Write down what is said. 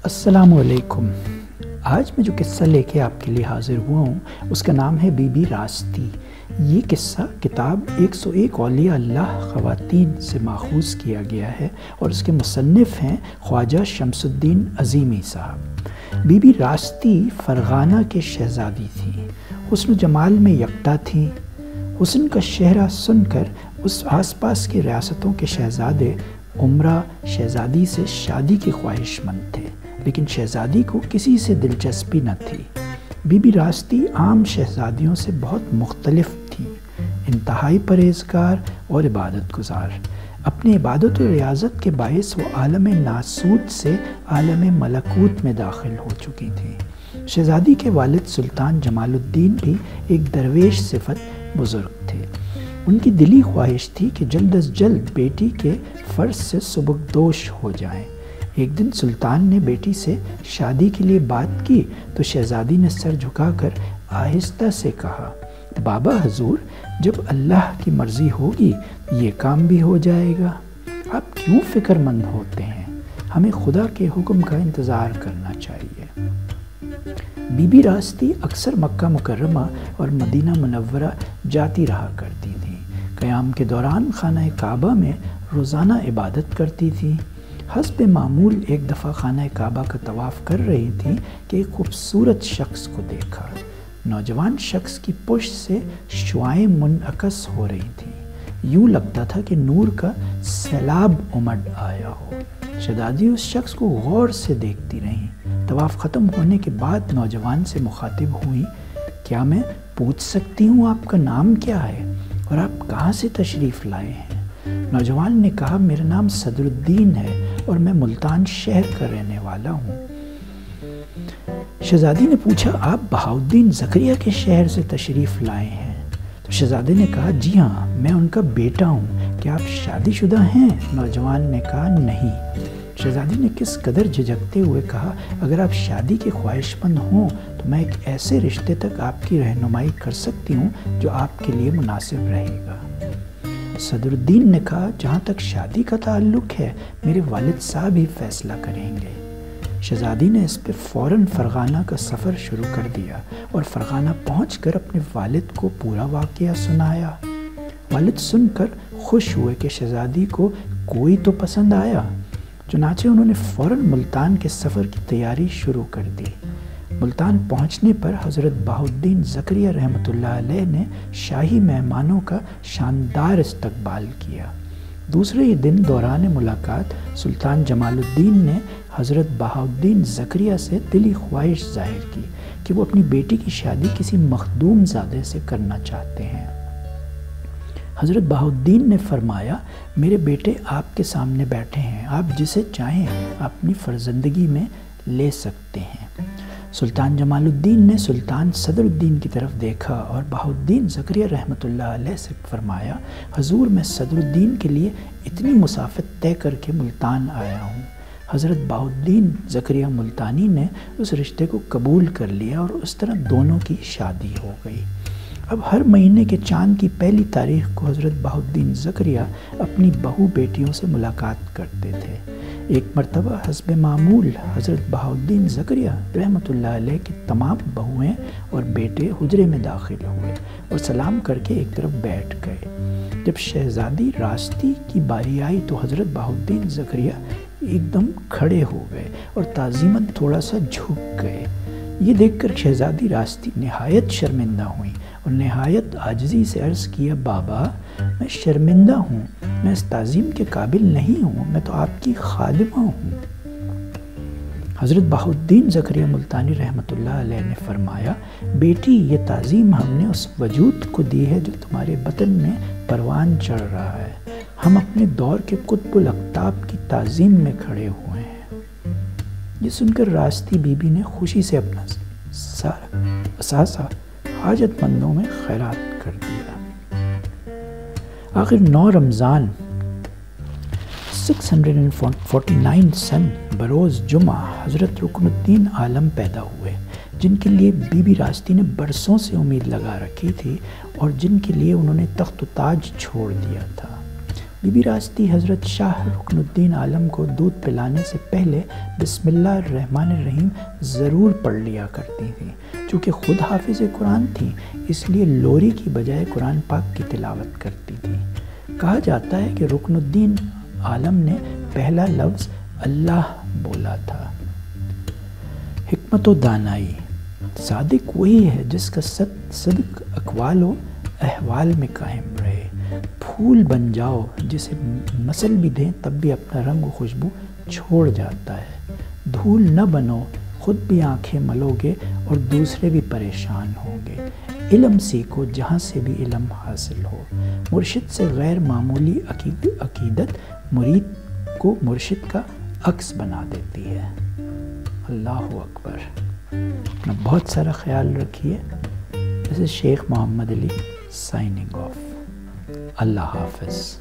السلام علیکم۔ آج میں جو قصہ لے کے آپ کے لیے حاضر ہوا ہوں اس کا نام ہے بی بی راستی۔ یہ قصہ کتاب 101 اولیاء اللہ خواتین سے ماخوذ کیا گیا ہے اور اس کے مصنف ہیں خواجہ شمس الدین عظیمی صاحب۔ بی بی راستی فرغانہ کے شہزادی تھیں، حسن و جمال میں یکتا تھیں۔ حسن کا شہرہ سن کر اس آس پاس کے ریاستوں کے شہزادے عمرہ شہزادی سے شادی کی خواہش مند تھے، لیکن شہزادی کو کسی سے دلچسپی نہ تھی۔ بی بی راستی عام شہزادیوں سے بہت مختلف تھیں، انتہائی پرہیزگار اور عبادت گزار۔ اپنی عبادت و ریاضت کے باعث وہ عالم ناسوت سے عالم ملکوت میں داخل ہو چکی تھیں۔ شہزادی کے والد سلطان جمال الدین بھی ایک درویش صفت بزرگ تھے۔ ان کی دلی خواہش تھی کہ جلد از جلد بیٹی کے فرض سے سبکدوش ہو جائیں۔ ایک دن سلطان نے بیٹی سے شادی کے لیے بات کی تو شہزادی نے سر جھکا کر آہستہ سے کہا، بابا حضور، جب اللہ کی مرضی ہوگی یہ کام بھی ہو جائے گا۔ آپ کیوں فکر مند ہوتے ہیں؟ ہمیں خدا کے حکم کا انتظار کرنا چاہیے۔ بی بی راستی اکثر مکہ مکرمہ اور مدینہ منورہ جاتی رہا کرتی تھیں۔ قیام کے دوران خانہ کعبہ میں روزانہ عبادت کرتی تھیں۔ حسب معمول ایک دفعہ خانہ کعبہ کا طواف کر رہی تھیں کہ ایک خوبصورت شخص کو دیکھا۔ نوجوان شخص کی پشت سے شعاعیں منعکس ہو رہی تھیں، یوں لگتا تھا کہ نور کا سیلاب امڑ آیا ہو۔ شہزادی اس شخص کو غور سے دیکھتی رہیں۔ طواف ختم ہونے کے بعد نوجوان سے مخاطب ہوئی، کیا میں پوچھ سکتی ہوں آپ کا نام کیا ہے اور آپ کہاں سے تشریف لائے ہیں؟ نوجوان نے کہا، میرا نام صدر الدین ہے اور میں ملتان شہر کا رہنے والا ہوں۔ شہزادی نے پوچھا، آپ بہاؤالدین زکریا کے شہر سے تشریف لائے ہیں؟ تو شہزادے نے کہا، جی ہاں، میں ان کا بیٹا ہوں۔ کیا آپ شادی شدہ ہیں؟ نوجوان نے کہا، نہیں۔ شہزادی نے کس قدر جھجکتے ہوئے کہا، اگر آپ شادی کے خواہش مند ہوں تو میں ایک ایسے رشتے تک آپ کی رہنمائی کر سکتی ہوں جو آپ کے لیے مناسب رہے گا۔ صدر الدین نے کہا، جہاں تک شادی کا تعلق ہے میرے والد صاحب ہی فیصلہ کریں گے۔ شہزادی نے اس پہ فوراً فرغانہ کا سفر شروع کر دیا اور فرغانہ پہنچ کر اپنے والد کو پورا واقعہ سنایا۔ والد سن کر خوش ہوئے کہ شہزادی کو کوئی تو پسند آیا، چنانچہ انہوں نے فوراً ملتان کے سفر کی تیاری شروع کر دی۔ ملتان پہنچنے پر حضرت بہاؤالدین زکریا رحمۃ اللہ علیہ نے شاہی مہمانوں کا شاندار استقبال کیا۔ دوسرے ہی دن دوران ملاقات سلطان جمال الدین نے حضرت بہاؤالدین زکریا سے دلی خواہش ظاہر کی کہ وہ اپنی بیٹی کی شادی کسی مخدوم زادے سے کرنا چاہتے ہیں۔ حضرت بہاؤالدین نے فرمایا، میرے بیٹے آپ کے سامنے بیٹھے ہیں، آپ جسے چاہیں اپنی فرزندگی میں لے سکتے ہیں۔ سلطان جمال الدین نے سلطان صدر الدین کی طرف دیکھا اور بہاؤالدین زکریا رحمۃ اللہ علیہ سے فرمایا، حضور، میں صدر الدین کے لیے اتنی مسافت طے کر کے ملتان آیا ہوں۔ حضرت بہاؤالدین زکریا ملتانی نے اس رشتے کو قبول کر لیا اور اس طرح دونوں کی شادی ہو گئی۔ اب ہر مہینے کے چاند کی پہلی تاریخ کو حضرت بہاؤالدین زکریا اپنی بہو بیٹیوں سے ملاقات کرتے تھے۔ ایک مرتبہ حسب معمول حضرت بہاؤالدین زکریا رحمۃ اللہ علیہ کی تمام بہویں اور بیٹے حجرے میں داخل ہوئے اور سلام کر کے ایک طرف بیٹھ گئے۔ جب شہزادی راستی کی باری آئی تو حضرت بہاؤالدین زکریا ایک دم کھڑے ہو گئے اور تعظیماً تھوڑا سا جھک گئے۔ یہ دیکھ کر شہزادی راستی نہایت شرمندہ ہوئیں اور نہایت عاجزی سے عرض کیا، بابا، میں شرمندہ ہوں، میں اس تعظیم کے قابل نہیں ہوں، میں تو آپ کی خادمہ ہوں۔ حضرت بہاؤالدین زکریا ملتانی رحمۃ اللہ علیہ نے فرمایا، بیٹی، یہ تعظیم ہم نے اس وجود کو دی ہے جو تمہارے بطن میں پروان چڑھ رہا ہے۔ ہم اپنے دور کے قطب الاقطاب کی تعظیم میں کھڑے ہوئے ہیں۔ یہ سن کر راستی بی بی نے خوشی سے اپنا سارا اثاثہ حاجت مندوں میں خیرات کر دیا۔ آخر 9 رمضان 649 سن بروز جمعہ حضرت رکن الدین عالم پیدا ہوئے، جن کے لیے بی بی راستی نے برسوں سے امید لگا رکھی تھی اور جن کے لیے انہوں نے تخت و تاج چھوڑ دیا تھا۔ بی بی راستی حضرت شاہ رکن الدین عالم کو دودھ پلانے سے پہلے بسم اللہ الرحمن الرحیم ضرور پڑھ لیا کرتی تھیں۔ چونکہ خود حافظ قرآن تھیں اس لیے لوری کی بجائے قرآن پاک کی تلاوت کرتی تھیں۔ کہا جاتا ہے کہ رکن الدین عالم نے پہلا لفظ اللہ بولا تھا۔ حکمت و دانائی، صادق وہی ہے جس کا صدق اقوال و احوال میں قائم رہے۔ پھول بن جاؤ جسے مسل بھی دیں تب بھی اپنا رنگ و خوشبو چھوڑ جاتا ہے۔ دھول نہ بنو، خود بھی آنکھیں ملو گے اور دوسرے بھی پریشان ہوں گے۔ علم سیکھو جہاں سے بھی علم حاصل ہو۔ مرشد سے غیر معمولی عقیدت مرید کو مرشد کا عکس بنا دیتی ہے۔ اللہ اکبر۔ اپنا بہت سارا خیال رکھیے۔ This is Sheikh Muhammad Ali signing off. اللہ حافظ۔